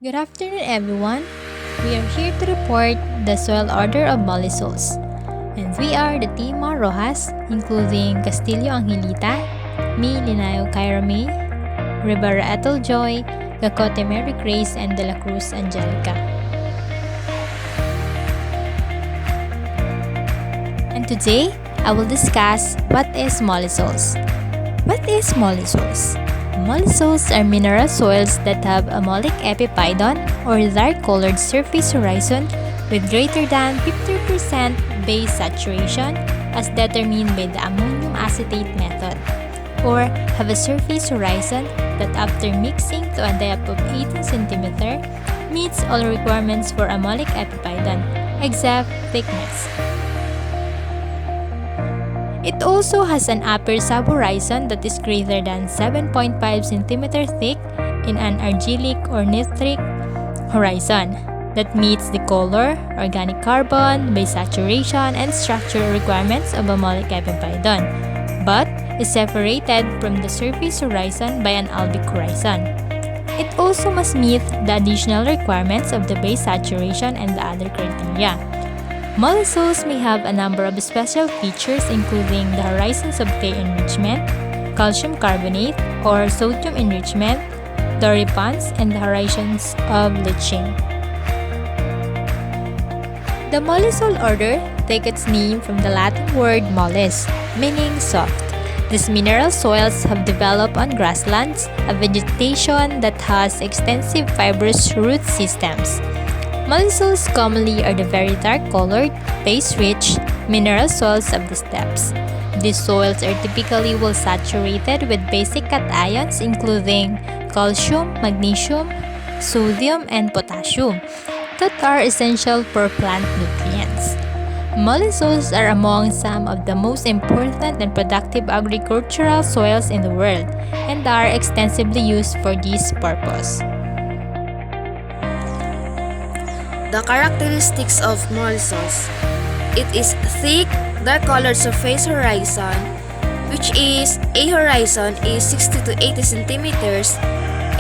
Good afternoon, everyone. We are here to report the soil order of Mollisols. And we are the team Mar Rojas, including Castillo Angelita, me, Linayo Kyra May, Rivera Ethel Joy, Gacote Mary Grace, and De La Cruz Angelica. And today, I will discuss what is Mollisols. What is Mollisols? Mollisols are mineral soils that have a mollic epipydon or dark-colored surface horizon with greater than 50% base saturation as determined by the ammonium acetate method, or have a surface horizon that after mixing to a depth of 18 cm meets all requirements for a mollic epipydon except thickness. It also has an upper subhorizon that is greater than 7.5 cm thick in an argillic or nitric horizon that meets the color, organic carbon, base saturation, and structural requirements of a mollic epipydon, but is separated from the surface horizon by an albic horizon. It also must meet the additional requirements of the base saturation and the other criteria. Mollisols may have a number of special features including the horizons of K enrichment, calcium carbonate or sodium enrichment, the repons, and the horizons of leaching. The Mollisol order takes its name from the Latin word mollis, meaning soft. These mineral soils have developed on grasslands, a vegetation that has extensive fibrous root systems. Mollisols commonly are the very dark-colored, base-rich mineral soils of the steppes. These soils are typically well saturated with basic cations including calcium, magnesium, sodium, and potassium that are essential for plant nutrients. Mollisols are among some of the most important and productive agricultural soils in the world and are extensively used for this purpose. The characteristics of mollisols. It is thick, dark-colored surface horizon, which is a horizon is 60 to 80 centimeters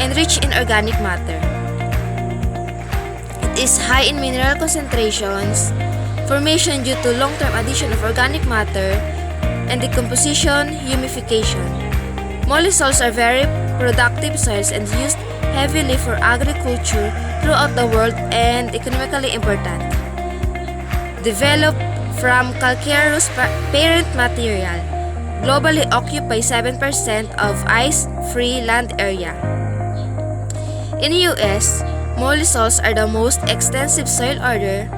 and rich in organic matter. It is high in mineral concentrations, formation due to long-term addition of organic matter, and decomposition, humification. Mollisols are very productive soils and used heavily for agriculture throughout the world and economically important. Developed from calcareous parent material, globally occupy 7% of ice-free land area. In the US, mollisols are the most extensive soil order.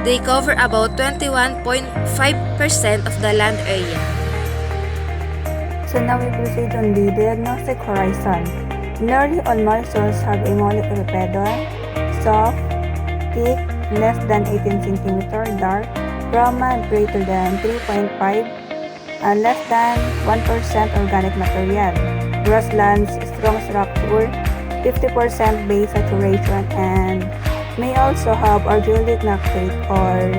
They cover about 21.5% of the land area. So now we proceed on the diagnostic horizon. Nearly all mollisols have a mollic epipydon, soft, thick, less than 18 cm, dark, chroma greater than 3.5, and less than 1% organic material. Grasslands, strong structure, 50% base saturation, and may also have argillic nitrate or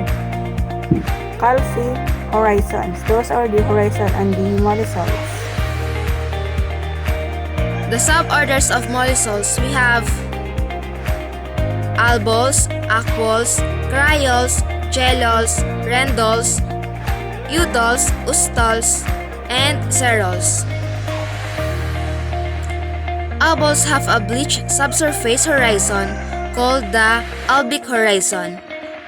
calci horizons. Those are the horizon and the mollisols. The suborders of mollisols, we have albols, aquols, cryols, gelols, rendols, eudols, ustols, and cerols. Albols have a bleached subsurface horizon called the albic horizon,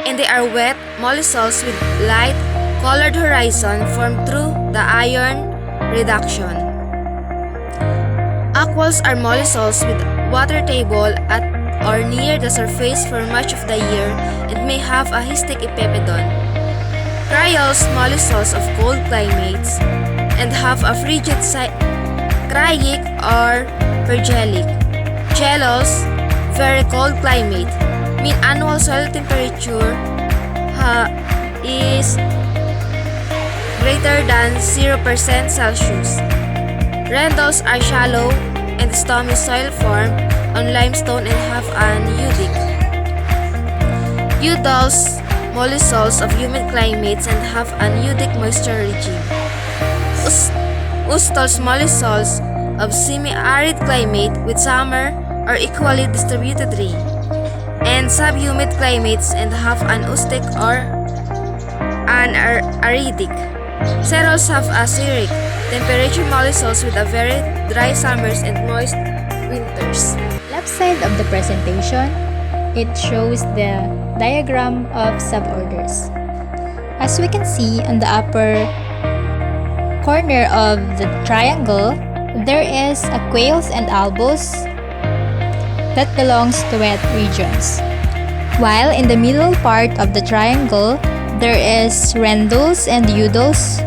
and they are wet mollisols with light-colored horizon formed through the iron reduction. Aquols are mollisols with water table at or near the surface for much of the year and may have a hystic epipydon. Cryols, mollisols of cold climates and have a frigid cryic or pergelic. Gelols, very cold climate, mean annual soil temperature is greater than 0% Celsius. Rendols are shallow and stormy soil formed on limestone and have an eudic. Eudols, mollisols of humid climates and have an eudic moisture regime. Ustols, mollisols of semi-arid climate with summer or equally distributed rain. and subhumid climates and have an austic or an acidic. Xerols have acidic temperature mollisols with a very dry summers and moist winters. Left side of the presentation, it shows the diagram of suborders. As we can see on the upper corner of the triangle, there is a quails and albos that belongs to wet regions. While in the middle part of the triangle, there is rendules and udals,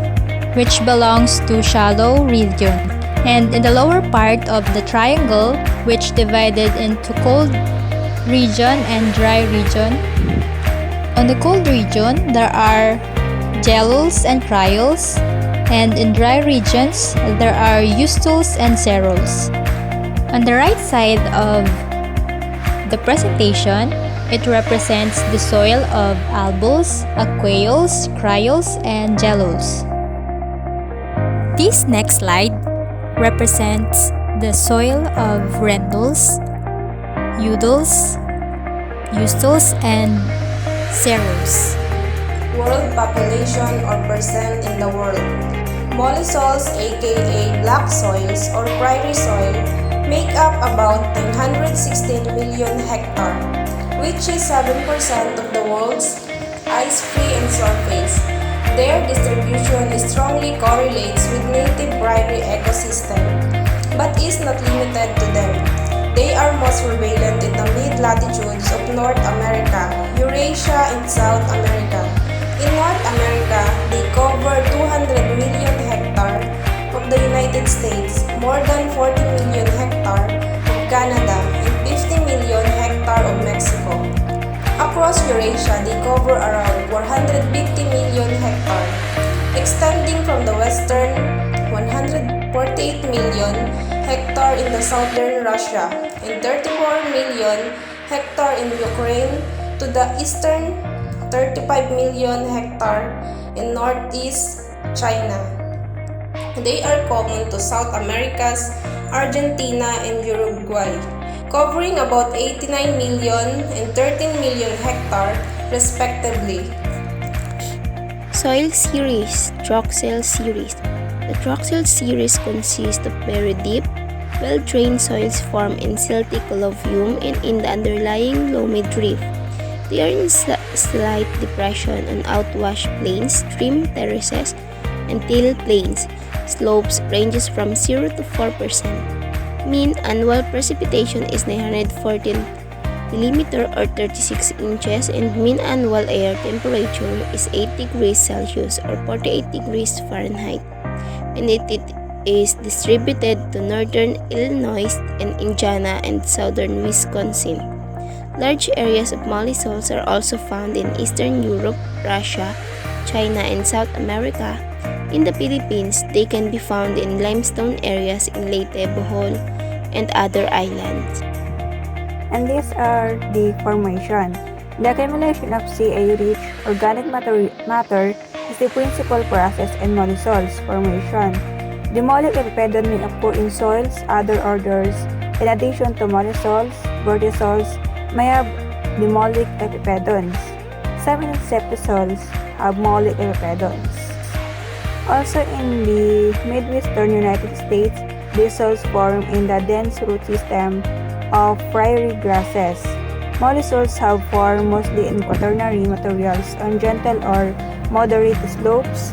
which belongs to shallow region. And in the lower part of the triangle, which divided into cold region and dry region, on the cold region, there are gelules and cryols, and in dry regions, there are eustols and cerols. On the right side of the presentation, it represents the soil of albos, aqueous, cryols, and gelules. This next slide represents the soil of rendules, udals, eustols, and cerols. World population or percent in the world. Mollisols aka black soils or prairie soil make up about 916 million hectare, which is 7% of the world's ice-free and surface. Their distribution strongly correlates with native prairie ecosystem, but is not limited to them. They are most prevalent in the mid-latitudes of North America, Eurasia, and South America. In North America, they cover 200 million hectare of the United States, more than 40 million hectare of Canada, and 50 million hectare of Mexico. Across Eurasia, they cover around 450 million hectare, extending from the western 148 million hectare in the southern Russia and 34 million hectare in Ukraine to the eastern 35 million hectare in northeast China. They are common to South America's Argentina and Uruguay, covering about 89 million and 13 million hectare respectively. Soil series, Troxel series. The Troxel series consists of very deep, well-drained soils formed in silty collovium and in the underlying loamy drift. They are in slight depression on outwash plains, trim terraces, and till plains. Slopes ranges from 0 to 4%. Mean annual precipitation is 914 mm or 36 inches, and mean annual air temperature is 8 degrees Celsius or 48 degrees Fahrenheit. And it is distributed to northern Illinois and Indiana and southern Wisconsin. Large areas of mollisols are also found in Eastern Europe, Russia, China, and South America. In the Philippines, they can be found in limestone areas in Leyte, Bohol, and other islands. And these are the formation. The accumulation of Ca-rich organic matter is the principal process in mollisols formation. The mollic epipedon may occur in soils, other orders. In addition to mollisols, vertisols may have the mollic epipedons. Some insectisols have mollic epipedons. Also in the Midwestern United States, these soils form in the dense root system of prairie grasses. Mollisols have formed mostly in quaternary materials on gentle or moderate slopes.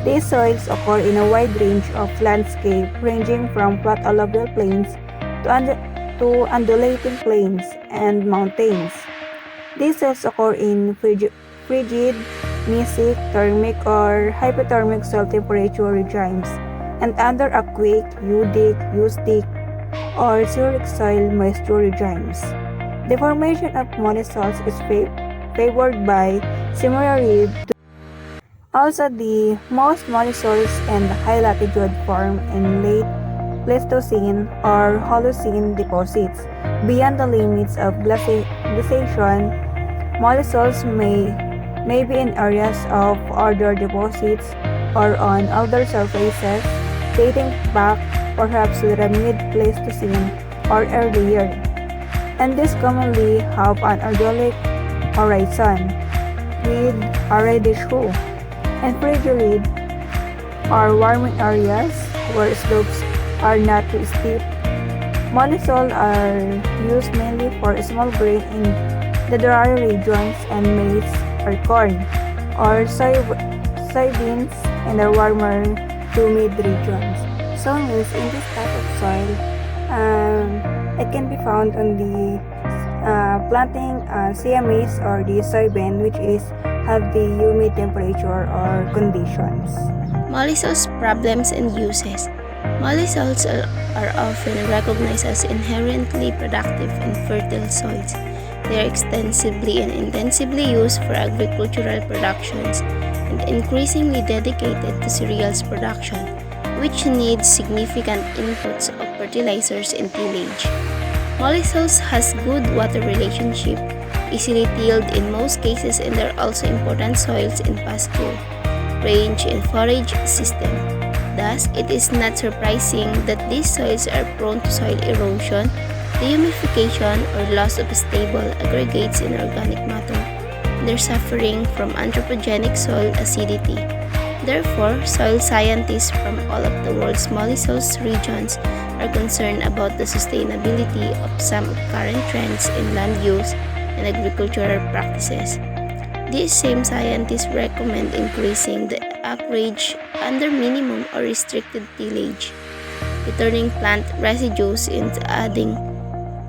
These soils occur in a wide range of landscape ranging from flat alluvial plains to undulating plains and mountains. These soils occur in frigid, mesic, thermic, or hypothermic soil temperature regimes, and under aqueic, eudic, eustic, or xeric soil moisture regimes. The formation of mollisols is favored by similarly. Also, the most mollisols in high latitude form in late Pleistocene or Holocene deposits. Beyond the limits of glaciation, mollisols may be in areas of older deposits or on older surfaces dating back perhaps to the mid-Pleistocene or earlier. and these commonly have an hydraulic horizon with a reddish hue, and frigid or warming areas where slopes are not too steep. Mollisols are used mainly for small grain in the drier regions and maize or corn, or soybeans in the warmer humid regions. So means in this type of soil, it can be found on the planting CMAs or the soybean, which is have the humid temperature or conditions. Mollisols problems and uses. Mollisols are often recognized as inherently productive and fertile soils. They are extensively and intensively used for agricultural productions and increasingly dedicated to cereals production, which needs significant inputs of fertilizers and tillage. Mollisols has good water relationship, easily tilled in most cases, and are also important soils in pasture, range, and forage system. Thus, it is not surprising that these soils are prone to soil erosion, dehumidification, or loss of stable aggregates in organic matter, and are suffering from anthropogenic soil acidity. Therefore, soil scientists from all of the world's Mollisols regions are concerned about the sustainability of some current trends in land use and agricultural practices. These same scientists recommend increasing the acreage under minimum or restricted tillage, returning plant residues, and adding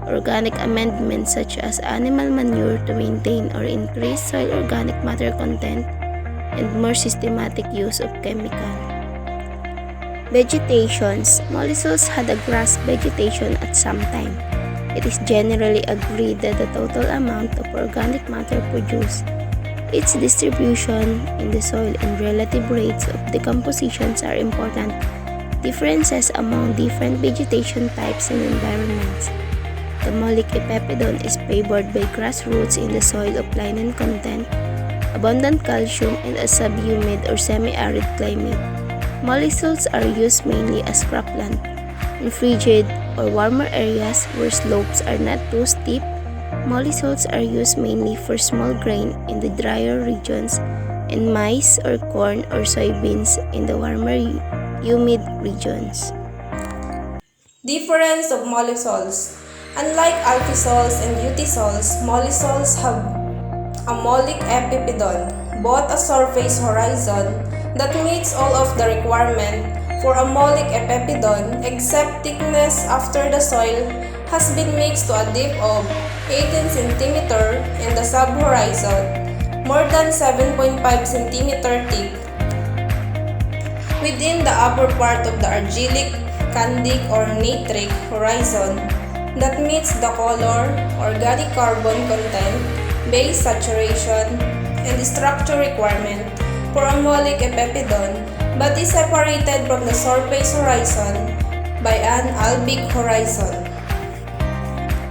organic amendments such as animal manure to maintain or increase soil organic matter content, and more systematic use of chemical. Vegetations. Mollisols had a grass vegetation at some time. It is generally agreed that the total amount of organic matter produced, its distribution in the soil, and relative rates of decompositions are important differences among different vegetation types and environments. The mollic epipedon is favored by grass roots in the soil of linen content, abundant calcium, and a subhumid or semi-arid climate. Mollisols are used mainly as cropland in frigid or warmer areas where slopes are not too steep. Mollisols are used mainly for small grain in the drier regions and maize or corn or soybeans in the warmer humid regions. Difference of mollisols. Unlike alpisols and utisols, mollisols have a mollic epipedon, both a surface horizon that meets all of the requirement for a mollic epipedon except thickness after the soil has been mixed to a depth of 18 cm in the subhorizon, more than 7.5 cm thick, within the upper part of the argillic, candic, or natric horizon that meets the color, organic carbon content, base saturation, and structure requirement for a mollic epipedon, but is separated from the surface horizon by an albic horizon.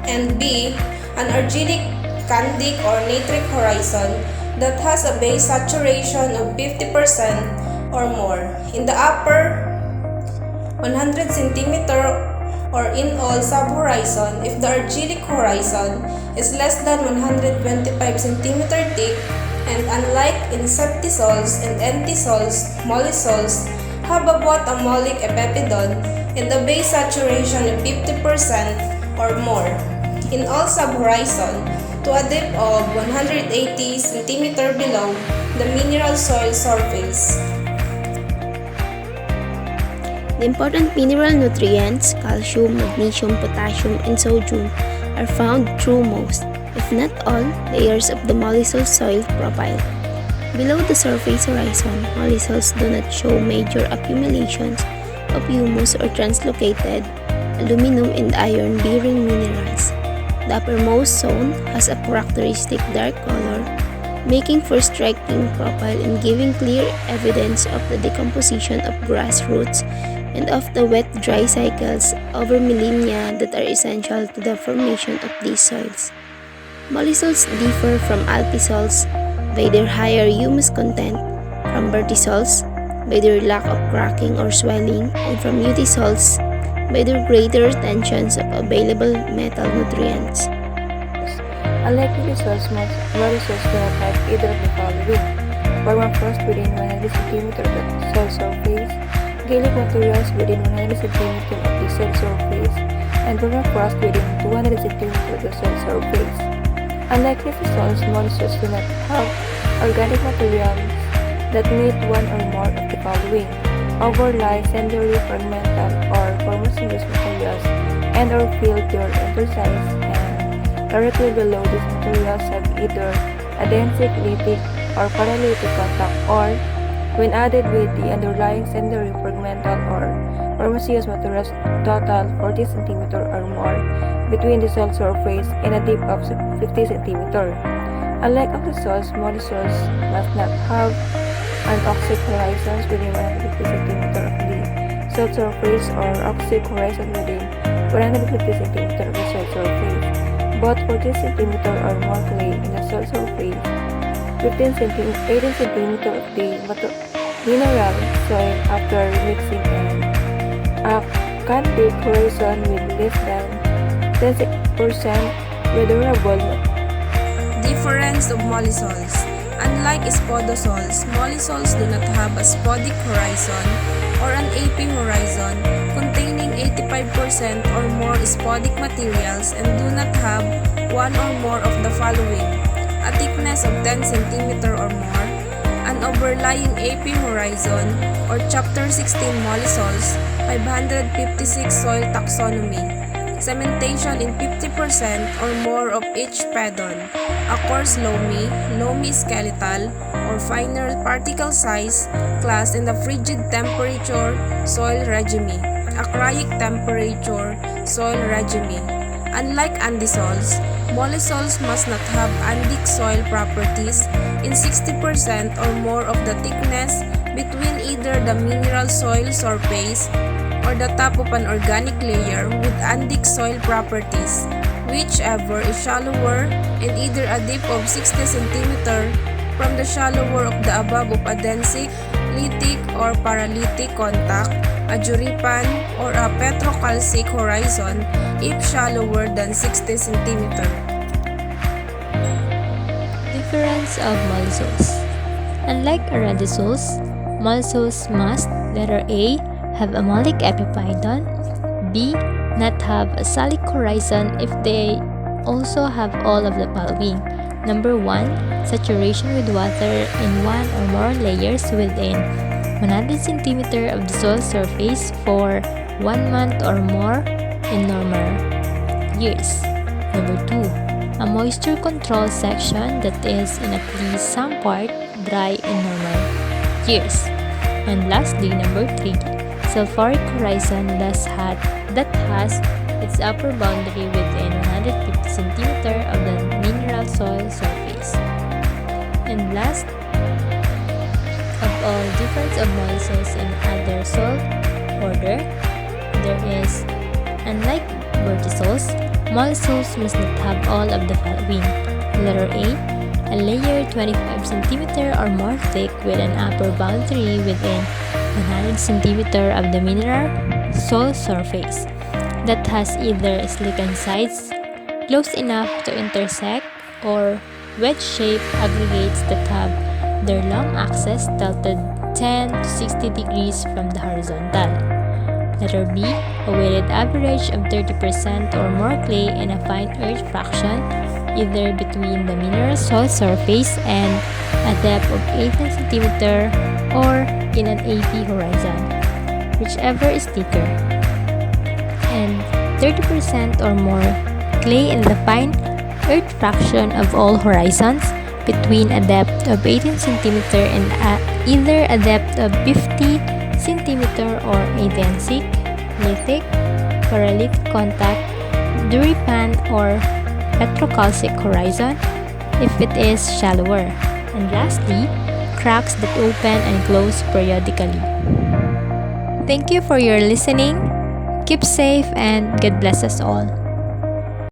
And B, an argillic, candic, or natric horizon that has a base saturation of 50% or more in the upper 100 cm or in all subhorizon if the argillic horizon is less than 125 cm thick, and unlike insectisols and entisols, mollisols have both a mollic epipedon and a base saturation of 50% or more in all subhorizon to a depth of 180 cm below the mineral soil surface. The important mineral nutrients, calcium, magnesium, potassium, and sodium, are found through most, if not all, layers of the mollisol soil profile. Below the surface horizon, mollisols do not show major accumulations of humus or translocated aluminum and iron-bearing minerals. The uppermost zone has a characteristic dark color, making for striking profile and giving clear evidence of the decomposition of grass roots and of the wet-dry cycles over millennia that are essential to the formation of these soils. Mollisols differ from alpisols by their higher humus content, from vertisols by their lack of cracking or swelling, and from utisols by their greater retentions of available metal nutrients. Unlike Mollisols, mollisols do not have either of the following: permafrost within 100 cm of the soil surface, gallic materials within 100 cm of the soil surface, and permafrost within 200 cm of the soil surface. Unlike mollisols, mollisols do not have organic materials that meet one or more of the following: overlie secondary fragmental or homogeneous materials and or fill their interstices, and directly below these materials have either adhensic, lytic, or paralytic contact, or when added with the underlying secondary fragmental or homogeneous materials total 40 cm or more between the soil surface and a depth of 50 cm. Unlike mollisols, mollisols must not have an oxic horizons within 150 cm of the soil surface or oxic horizon within 150 cm of the soil surface, but 40 cm or more clay in the soil surface, 18 cm of the mineral soil after mixing, and a cantic horizon with less than 10% weatherable. Difference of mollisols. Unlike spodosols, mollisols do not have a spodic horizon or an AP horizon containing 85% or more spodic materials and do not have one or more of the following: a thickness of 10 cm or more, an overlying AP horizon, or Chapter 16 Mollisols 556 Soil Taxonomy, cementation in 50% or more of each pedon, a coarse loamy skeletal, or finer particle size class in the frigid temperature soil regime, a cryic temperature soil regime. Unlike andisols, mollisols must not have andic soil properties in 60% or more of the thickness between either the mineral soil surface or the top of an organic layer with andic soil properties, whichever is shallower, and either a depth of 60 cm from the shallower of the above of adhensic, lytic, or paralytic contact, a juripan, or a petrocalcic horizon if shallower than 60 cm. Difference of mollisols. Unlike aradisols, mollisols must, letter A, have a mollic epipydon, B, not have a salic horizon if they also have all of the following. Number 1, saturation with water in one or more layers within 100 cm of the soil surface for 1 month or more in normal years. Number 2, a moisture control section that is in at least some part dry in normal years. And lastly, number 3, sulfuric horizon that has its upper boundary within 150 cm of the mineral soil surface. And last of all, difference of mollisols in other soil order, there is, unlike vertisols, mollisols must not have all of the following. Letter A layer 25 cm or more thick with an upper boundary within 100 cm of the mineral soil surface that has either slickened sides close enough to intersect or wedge-shaped aggregates that have their long axis tilted 10 to 60 degrees from the horizontal. Letter B, a weighted average of 30% or more clay and a fine earth fraction either between the mineral soil surface and a depth of 18 cm or in an AP horizon, whichever is thicker, and 30% or more clay in the fine earth fraction of all horizons between a depth of 18 cm and either a depth of 50 cm or adhensic, lithic, paralytic contact, duripan, or petrocalcic horizon if it is shallower. And lastly, cracks that open and close periodically. Thank you for your listening. Keep safe and God bless us all.